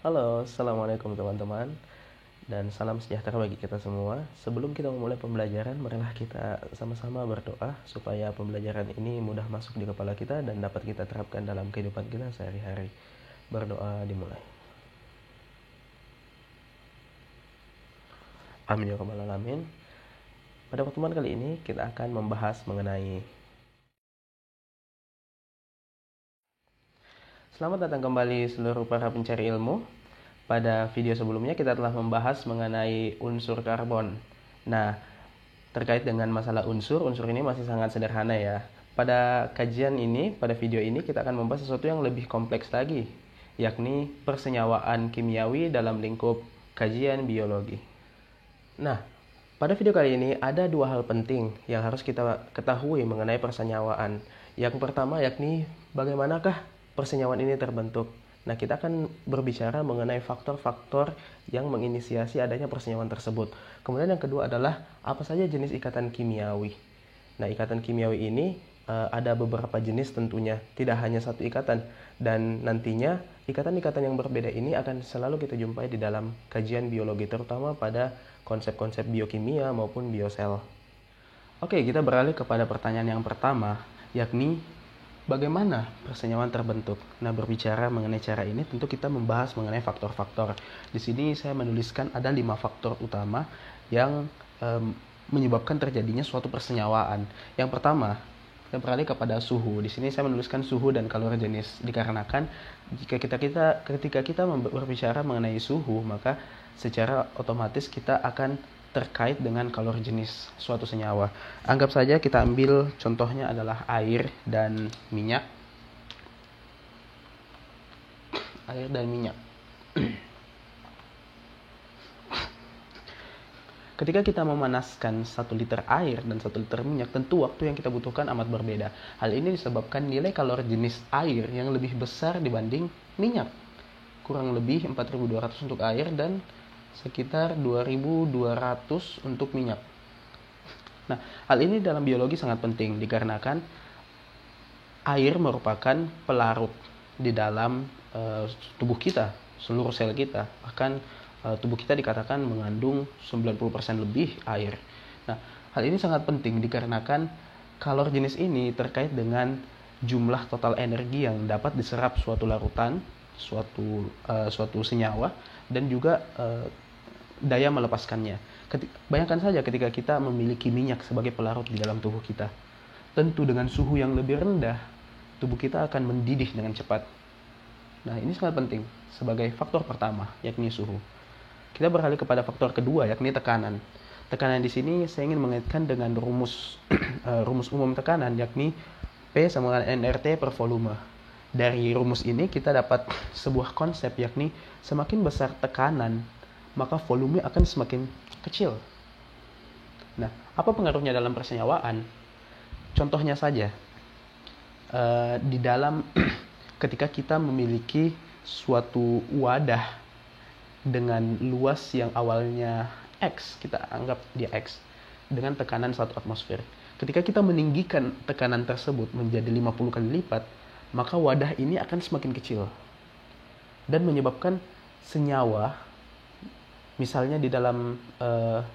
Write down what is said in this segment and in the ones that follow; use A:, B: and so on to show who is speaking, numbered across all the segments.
A: Halo, Assalamualaikum teman-teman, dan salam sejahtera bagi kita semua. Sebelum kita memulai pembelajaran, marilah kita sama-sama berdoa supaya pembelajaran ini mudah masuk di kepala kita dan dapat kita terapkan dalam kehidupan kita sehari-hari. Berdoa dimulai. Amin ya rabbal alamin. Pada pertemuan kali ini kita akan membahas mengenai Selamat datang kembali seluruh para pencari ilmu. Pada video sebelumnya kita telah membahas mengenai unsur karbon. Nah, terkait dengan masalah unsur ini masih sangat sederhana ya. Pada kajian ini, pada video ini kita akan membahas sesuatu yang lebih kompleks lagi, yakni persenyawaan kimiawi dalam lingkup kajian biologi. Nah, pada video kali ini ada dua hal penting yang harus kita ketahui mengenai persenyawaan. Yang pertama yakni bagaimanakah persenyawaan ini terbentuk. Nah, kita akan berbicara mengenai faktor-faktor yang menginisiasi adanya persenyawaan tersebut. Kemudian yang kedua adalah apa saja jenis ikatan kimiawi. Nah, ikatan kimiawi ini ada beberapa jenis tentunya, tidak hanya satu ikatan. Dan nantinya ikatan-ikatan yang berbeda ini akan selalu kita jumpai di dalam kajian biologi, terutama pada konsep-konsep biokimia maupun biosel. Oke, kita beralih kepada pertanyaan yang pertama, yakni bagaimana persenyawaan terbentuk? Nah, berbicara mengenai cara ini, tentu kita membahas mengenai faktor-faktor. Di sini saya menuliskan ada 5 faktor utama yang menyebabkan terjadinya suatu persenyawaan. Yang pertama, kita beralih kepada suhu. Di sini saya menuliskan suhu dan kalori jenis, dikarenakan ketika kita berbicara mengenai suhu, maka secara otomatis kita akan terkait dengan kalori jenis suatu senyawa. Anggap saja kita ambil contohnya adalah air dan minyak. Air dan minyak. Ketika kita memanaskan 1 liter air dan 1 liter minyak, tentu waktu yang kita butuhkan amat berbeda. Hal ini disebabkan nilai kalori jenis air yang lebih besar dibanding minyak. Kurang lebih 4.200 untuk air dan sekitar 2.200 untuk minyak. Nah, hal ini dalam biologi sangat penting dikarenakan air merupakan pelarut di dalam tubuh kita, seluruh sel kita. Bahkan tubuh kita dikatakan mengandung 90% lebih air. Nah, hal ini sangat penting dikarenakan kalori jenis ini terkait dengan jumlah total energi yang dapat diserap suatu larutan, suatu senyawa, dan juga daya melepaskannya. Bayangkan saja ketika kita memiliki minyak sebagai pelarut di dalam tubuh kita. Tentu dengan suhu yang lebih rendah, tubuh kita akan mendidih dengan cepat. Nah, ini sangat penting sebagai faktor pertama, yakni suhu. Kita beralih kepada faktor kedua, yakni tekanan. Tekanan di sini saya ingin mengaitkan dengan rumus umum tekanan, yakni P sama dengan nRT per volume. Dari rumus ini kita dapat sebuah konsep, yakni semakin besar tekanan, maka volume akan semakin kecil. Nah, apa pengaruhnya dalam persenyawaan? Contohnya saja, di dalam ketika kita memiliki suatu wadah dengan luas yang awalnya X, kita anggap dia X, dengan tekanan 1 atmosfer. Ketika kita meninggikan tekanan tersebut menjadi 50 kali lipat, maka wadah ini akan semakin kecil dan menyebabkan senyawa, misalnya di dalam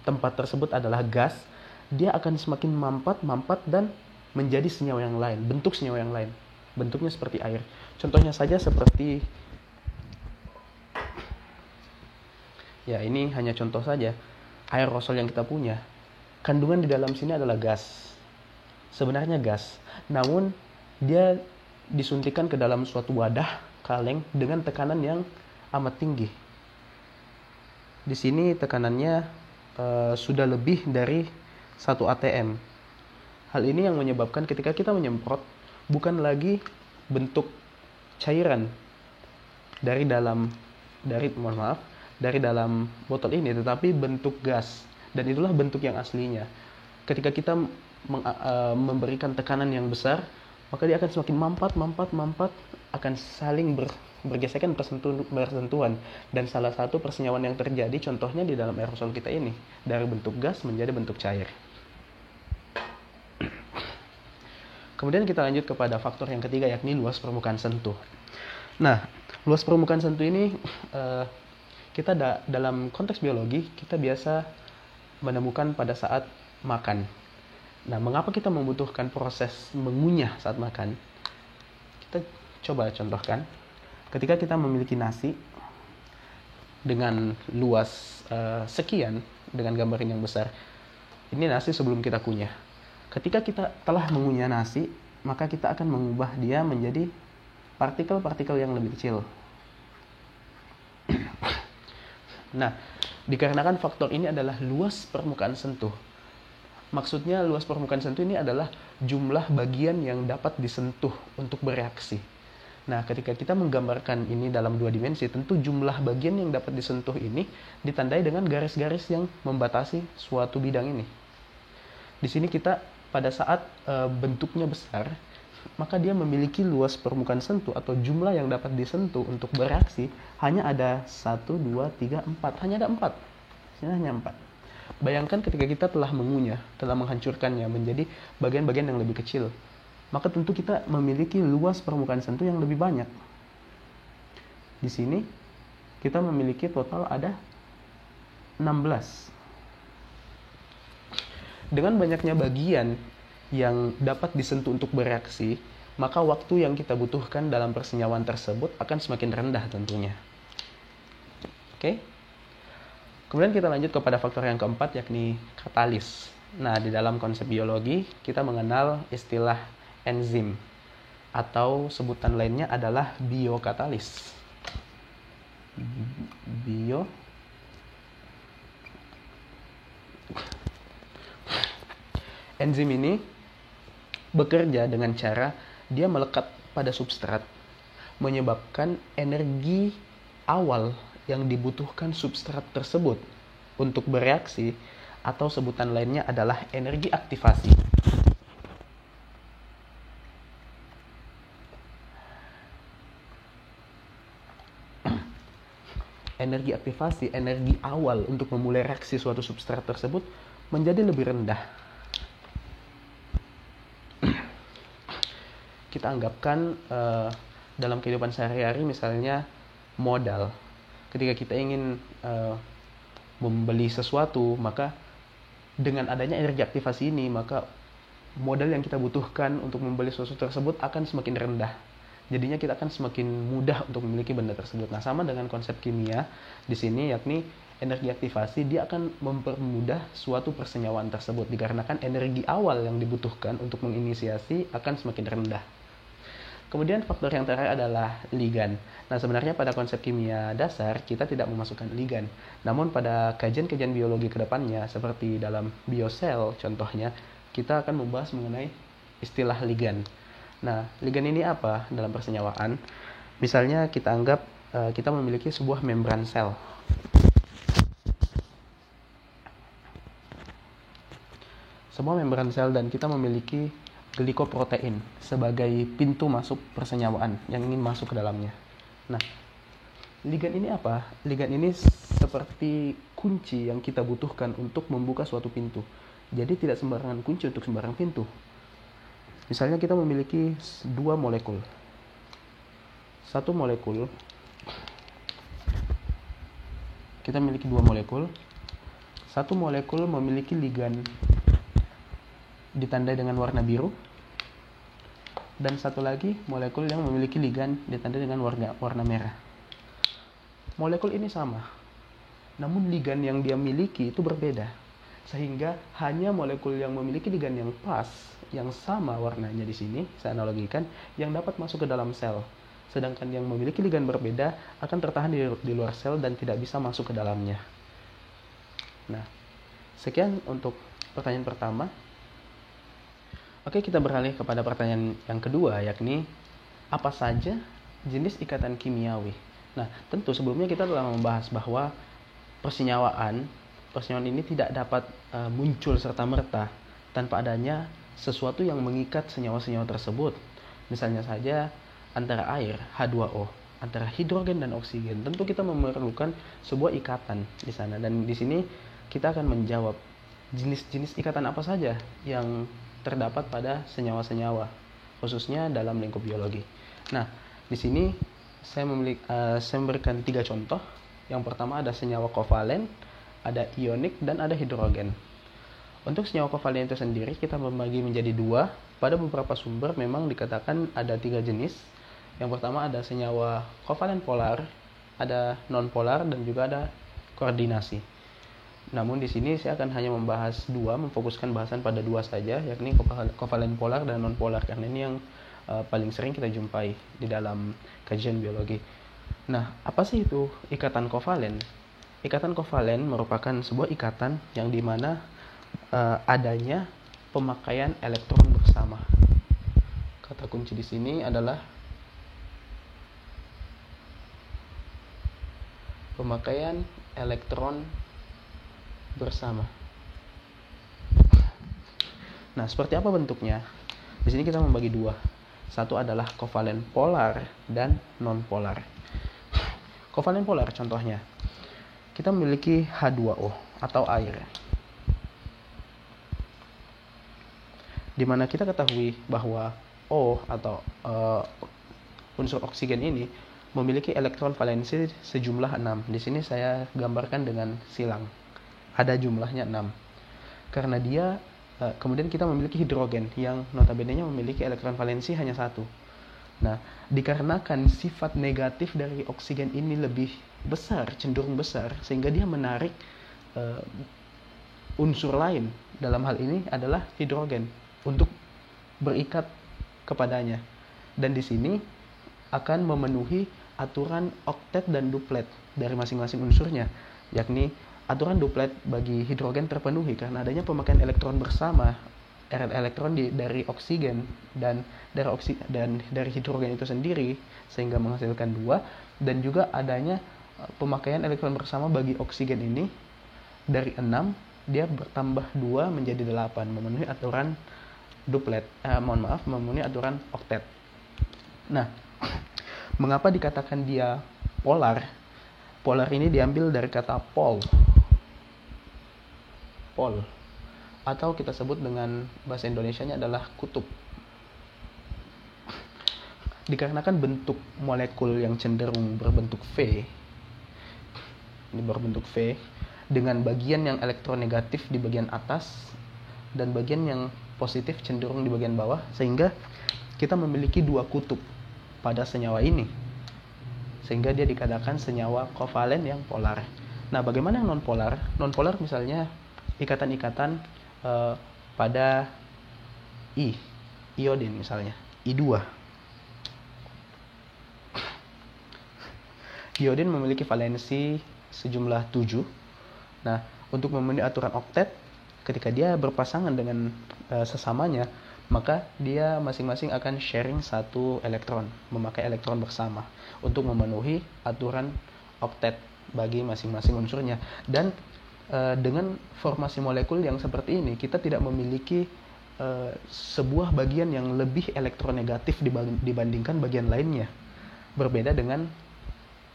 A: tempat tersebut adalah gas, dia akan semakin mampat dan menjadi senyawa yang lain, bentuk senyawa yang lain. Bentuknya seperti air. Contohnya saja seperti, ya ini hanya contoh saja, aerosol yang kita punya. Kandungan di dalam sini adalah gas. Sebenarnya gas, namun dia disuntikan ke dalam suatu wadah kaleng dengan tekanan yang amat tinggi. Di sini tekanannya sudah lebih dari 1 atm. Hal ini yang menyebabkan ketika kita menyemprot, bukan lagi bentuk cairan dari dalam botol ini, tetapi bentuk gas, dan itulah bentuk yang aslinya. Ketika kita memberikan tekanan yang besar, maka dia akan semakin mampat, akan saling bergesekan, bersentuhan, dan salah satu persenyawaan yang terjadi contohnya di dalam aerosol kita ini, dari bentuk gas menjadi bentuk cair. Kemudian kita lanjut kepada faktor yang ketiga, yakni luas permukaan sentuh. Nah, Luas permukaan sentuh ini kita dalam konteks biologi kita biasa menemukan pada saat makan. Nah, mengapa kita membutuhkan proses mengunyah saat makan? Kita coba contohkan. Ketika kita memiliki nasi dengan luas sekian, dengan gambaran yang besar, ini nasi sebelum kita kunyah. Ketika kita telah mengunyah nasi, maka kita akan mengubah dia menjadi partikel-partikel yang lebih kecil. Nah, dikarenakan faktor ini adalah luas permukaan sentuh. Maksudnya luas permukaan sentuh ini adalah jumlah bagian yang dapat disentuh untuk bereaksi. Nah, ketika kita menggambarkan ini dalam 2 dimensi, tentu jumlah bagian yang dapat disentuh ini ditandai dengan garis-garis yang membatasi suatu bidang ini. Di sini kita pada saat bentuknya besar, maka dia memiliki luas permukaan sentuh atau jumlah yang dapat disentuh untuk bereaksi hanya ada 1, 2, 3, 4. Hanya ada 4. Sini hanya 4. Bayangkan ketika kita telah mengunyah, telah menghancurkannya menjadi bagian-bagian yang lebih kecil, maka tentu kita memiliki luas permukaan sentuh yang lebih banyak. Di sini kita memiliki total ada 16. Dengan banyaknya bagian yang dapat disentuh untuk bereaksi, maka waktu yang kita butuhkan dalam persenyawaan tersebut akan semakin rendah tentunya. Oke? Kemudian kita lanjut kepada faktor yang keempat, yakni katalis. Nah, di dalam konsep biologi, kita mengenal istilah enzim, atau sebutan lainnya adalah biokatalis. Enzim ini bekerja dengan cara dia melekat pada substrat, menyebabkan energi awal yang dibutuhkan substrat tersebut untuk bereaksi, atau sebutan lainnya adalah energi aktivasi. Energi aktivasi, energi awal untuk memulai reaksi suatu substrat tersebut menjadi lebih rendah. Kita anggapkan dalam kehidupan sehari-hari misalnya modal. Ketika kita ingin membeli sesuatu, maka dengan adanya energi aktivasi ini, maka modal yang kita butuhkan untuk membeli sesuatu tersebut akan semakin rendah. Jadinya kita akan semakin mudah untuk memiliki benda tersebut. Nah, sama dengan konsep kimia di sini, yakni energi aktivasi, dia akan mempermudah suatu persenyawaan tersebut dikarenakan energi awal yang dibutuhkan untuk menginisiasi akan semakin rendah. Kemudian faktor yang terakhir adalah ligan. Nah, sebenarnya pada konsep kimia dasar kita tidak memasukkan ligan. Namun pada kajian-kajian biologi kedepannya, seperti dalam biosel contohnya, kita akan membahas mengenai istilah ligan. Nah, ligan ini apa dalam persenyawaan? Misalnya kita anggap kita memiliki sebuah membran sel. Sebuah membran sel dan kita memiliki glikoprotein sebagai pintu masuk persenyawaan yang ingin masuk ke dalamnya. Nah, ligan ini apa? Ligan ini seperti kunci yang kita butuhkan untuk membuka suatu pintu. Jadi tidak sembarangan kunci untuk sembarang pintu. Misalnya kita memiliki 2 molekul. Satu molekul, kita memiliki 2 molekul. Satu molekul memiliki ligan ditandai dengan warna biru, dan satu lagi molekul yang memiliki ligan ditandai dengan warna merah. Molekul ini sama, namun ligan yang dia miliki itu berbeda, sehingga hanya molekul yang memiliki ligan yang pas, yang sama warnanya di sini saya analogikan, yang dapat masuk ke dalam sel. Sedangkan yang memiliki ligan berbeda akan tertahan di luar sel dan tidak bisa masuk ke dalamnya. Nah, sekian untuk pertanyaan pertama. Oke, kita beralih kepada pertanyaan yang kedua, yakni apa saja jenis ikatan kimiawi. Nah, tentu sebelumnya kita telah membahas bahwa persenyawaan ini tidak dapat muncul serta-merta tanpa adanya sesuatu yang mengikat senyawa-senyawa tersebut. Misalnya saja antara air, H2O, antara hidrogen dan oksigen. Tentu kita memerlukan sebuah ikatan di sana, dan di sini kita akan menjawab jenis-jenis ikatan apa saja yang terdapat pada senyawa-senyawa, khususnya dalam lingkup biologi. Nah, di sini saya memberikan 3 contoh. Yang pertama ada senyawa kovalen, ada ionik, dan ada hidrogen. Untuk senyawa kovalen itu sendiri kita membagi menjadi 2. Pada beberapa sumber memang dikatakan ada 3 jenis. Yang pertama ada senyawa kovalen polar, ada non polar, dan juga ada koordinasi. Namun di sini saya akan hanya membahas 2, memfokuskan bahasan pada 2 saja, yakni kovalen polar dan non polar, karena ini yang paling sering kita jumpai di dalam kajian biologi. Nah, apa sih itu ikatan kovalen? Ikatan kovalen merupakan sebuah ikatan yang dimana adanya pemakaian elektron bersama. Kata kunci di sini adalah pemakaian elektron bersama. Nah, seperti apa bentuknya? Di sini kita membagi 2. Satu adalah kovalen polar dan non polar. Kovalen polar contohnya, kita memiliki H2O atau air, di mana kita ketahui bahwa O atau unsur oksigen ini memiliki elektron valensi sejumlah 6. Di sini saya gambarkan dengan silang. Ada jumlahnya 6. Karena dia kemudian kita memiliki hidrogen yang notabene-nya memiliki elektron valensi hanya 1. Nah, dikarenakan sifat negatif dari oksigen ini lebih besar, cenderung besar, sehingga dia menarik unsur lain. Dalam hal ini adalah hidrogen untuk berikat kepadanya. Dan di sini akan memenuhi aturan oktet dan duplet dari masing-masing unsurnya, yakni aturan duplet bagi hidrogen terpenuhi karena adanya pemakaian elektron bersama, elektron dari oksigen dan dari hidrogen itu sendiri, sehingga menghasilkan 2, dan juga adanya pemakaian elektron bersama bagi oksigen ini dari 6 dia bertambah 2 menjadi 8, memenuhi aturan duplet, memenuhi aturan oktet. Nah, mengapa dikatakan dia polar? Polar ini diambil dari kata pol, atau kita sebut dengan bahasa Indonesianya adalah kutub. Dikarenakan bentuk molekul yang cenderung berbentuk V, dengan bagian yang elektronegatif di bagian atas dan bagian yang positif cenderung di bagian bawah, sehingga kita memiliki 2 kutub pada senyawa ini, sehingga dia dikatakan senyawa kovalen yang polar. Nah, bagaimana yang non polar? Non polar misalnya ikatan-ikatan pada iodin, misalnya I2. Iodin memiliki valensi sejumlah 7. Nah, untuk memenuhi aturan oktet, ketika dia berpasangan dengan sesamanya, maka dia masing-masing akan sharing 1 elektron, memakai elektron bersama untuk memenuhi aturan oktet bagi masing-masing unsurnya. Dan dengan formasi molekul yang seperti ini, kita tidak memiliki sebuah bagian yang lebih elektronegatif dibandingkan bagian lainnya. Berbeda dengan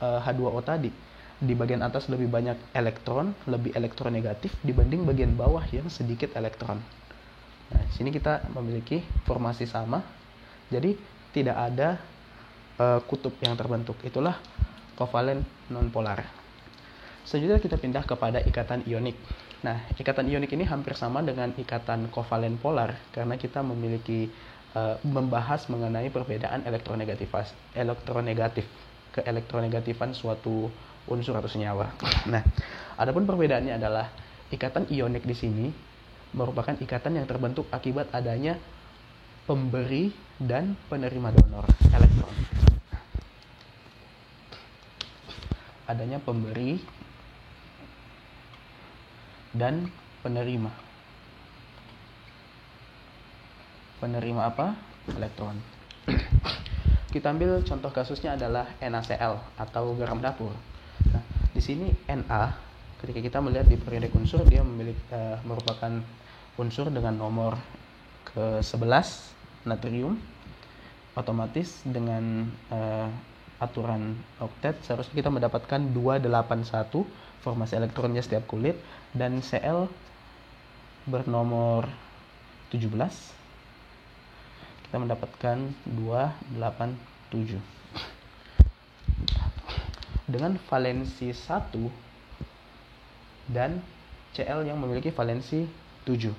A: H2O tadi, di bagian atas lebih banyak elektron, lebih elektronegatif dibanding bagian bawah yang sedikit elektron. Nah, di sini kita memiliki formasi sama, jadi tidak ada kutub yang terbentuk. Itulah kovalen non-polar. Selanjutnya kita pindah kepada ikatan ionik. Nah, ikatan ionik ini hampir sama dengan ikatan kovalen polar karena kita memiliki membahas mengenai perbedaan keelektronegatifan suatu unsur atau senyawa. Nah, adapun perbedaannya adalah ikatan ionik di sini merupakan ikatan yang terbentuk akibat adanya pemberi dan penerima donor elektron. Adanya pemberi dan penerima apa? Elektron. Kita ambil contoh kasusnya adalah NaCl atau garam dapur. Nah, di sini Na, ketika kita melihat di periodik unsur, dia merupakan unsur dengan nomor ke-11 natrium. Otomatis dengan aturan oktet seharusnya kita mendapatkan 281 formasi elektronnya setiap kulit, dan Cl bernomor 17 kita mendapatkan 287. dengan valensi 1 dan Cl yang memiliki valensi 7.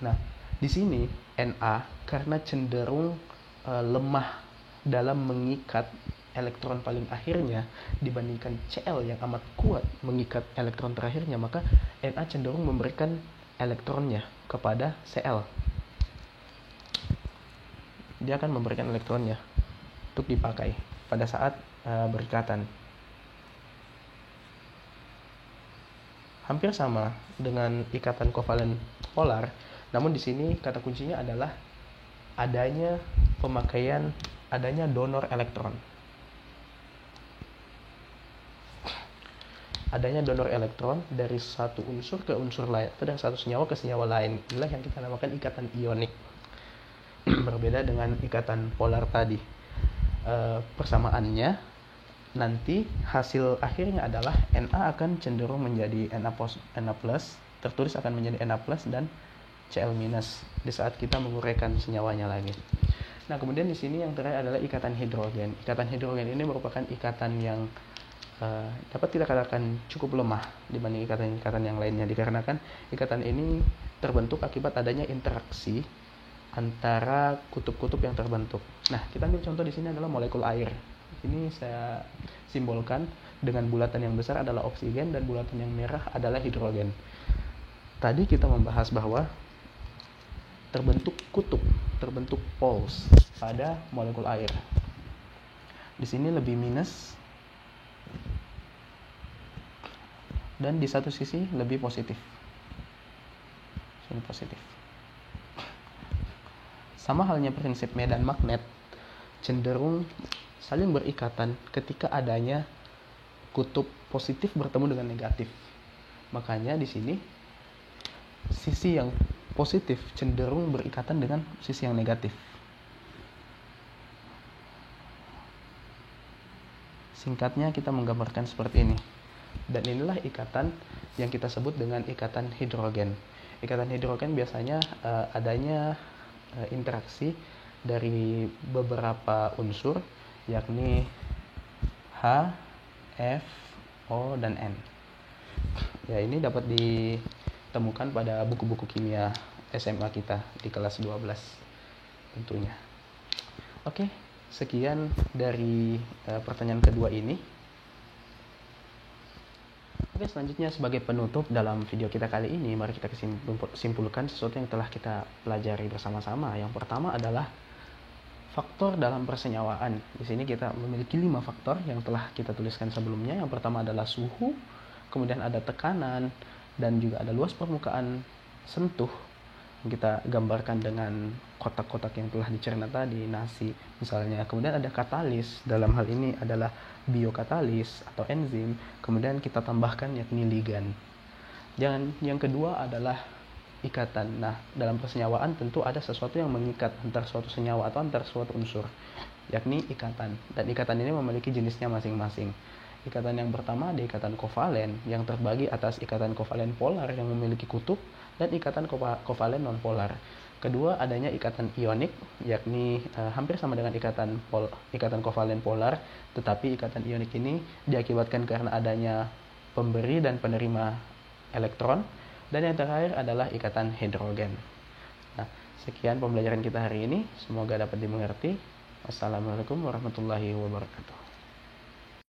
A: Nah, di sini Na karena cenderung lemah dalam mengikat elektron paling akhirnya dibandingkan Cl yang amat kuat mengikat elektron terakhirnya, maka Na cenderung memberikan elektronnya kepada Cl. Dia akan memberikan elektronnya untuk dipakai pada saat berikatan. Hampir sama dengan ikatan kovalen polar, namun di sini kata kuncinya adalah adanya donor elektron. Adanya donor elektron dari satu unsur ke unsur lain, atau dari satu senyawa ke senyawa lain. Inilah yang kita namakan ikatan ionik. Berbeda dengan ikatan polar tadi. Persamaannya nanti hasil akhirnya adalah Na akan cenderung menjadi Na+, tertulis akan menjadi Na+ dan Cl- di saat kita menguraikan senyawanya lagi. Nah, kemudian di sini yang terakhir adalah ikatan hidrogen. Ikatan hidrogen ini merupakan ikatan yang dapat kita katakan cukup lemah dibanding ikatan-ikatan yang lainnya, dikarenakan ikatan ini terbentuk akibat adanya interaksi antara kutub-kutub yang terbentuk. Nah, kita ambil contoh di sini adalah molekul air. Ini saya simbolkan dengan bulatan yang besar adalah oksigen dan bulatan yang merah adalah hidrogen. Tadi kita membahas bahwa terbentuk kutub, terbentuk poles pada molekul air. Di sini lebih minus dan di satu sisi lebih positif. Sini positif. Sama halnya prinsip medan magnet, cenderung saling berikatan ketika adanya kutub positif bertemu dengan negatif. Makanya di sini sisi yang positif cenderung berikatan dengan sisi yang negatif. Singkatnya kita menggambarkan seperti ini. Dan inilah ikatan yang kita sebut dengan ikatan hidrogen. Ikatan hidrogen biasanya adanya interaksi dari beberapa unsur, yakni H, F, O, dan N. Ya, ini dapat ditemukan pada buku-buku kimia SMA kita di kelas 12 tentunya. Oke, sekian dari pertanyaan kedua ini. Oke, selanjutnya sebagai penutup dalam video kita kali ini, mari kita simpulkan sesuatu yang telah kita pelajari bersama-sama. Yang pertama adalah faktor dalam persenyawaan. Di sini kita memiliki 5 faktor yang telah kita tuliskan sebelumnya. Yang pertama adalah suhu, kemudian ada tekanan, dan juga ada luas permukaan sentuh yang kita gambarkan dengan kotak-kotak yang telah dicerna tadi, nasi misalnya. Kemudian ada katalis, dalam hal ini adalah biokatalis atau enzim. Kemudian kita tambahkan yakni ligan. Yang kedua adalah ikatan. Nah, dalam persenyawaan tentu ada sesuatu yang mengikat antar suatu senyawa atau antar suatu unsur, yakni ikatan. Dan ikatan ini memiliki jenisnya masing-masing. Ikatan yang pertama ada ikatan kovalen yang terbagi atas ikatan kovalen polar yang memiliki kutub dan ikatan kovalen non-polar. Kedua, adanya ikatan ionik, yakni hampir sama dengan ikatan kovalen polar, tetapi ikatan ionik ini diakibatkan karena adanya pemberi dan penerima elektron. Dan yang terakhir adalah ikatan hidrogen. Nah, sekian pembelajaran kita hari ini. Semoga dapat dimengerti. Wassalamualaikum warahmatullahi wabarakatuh.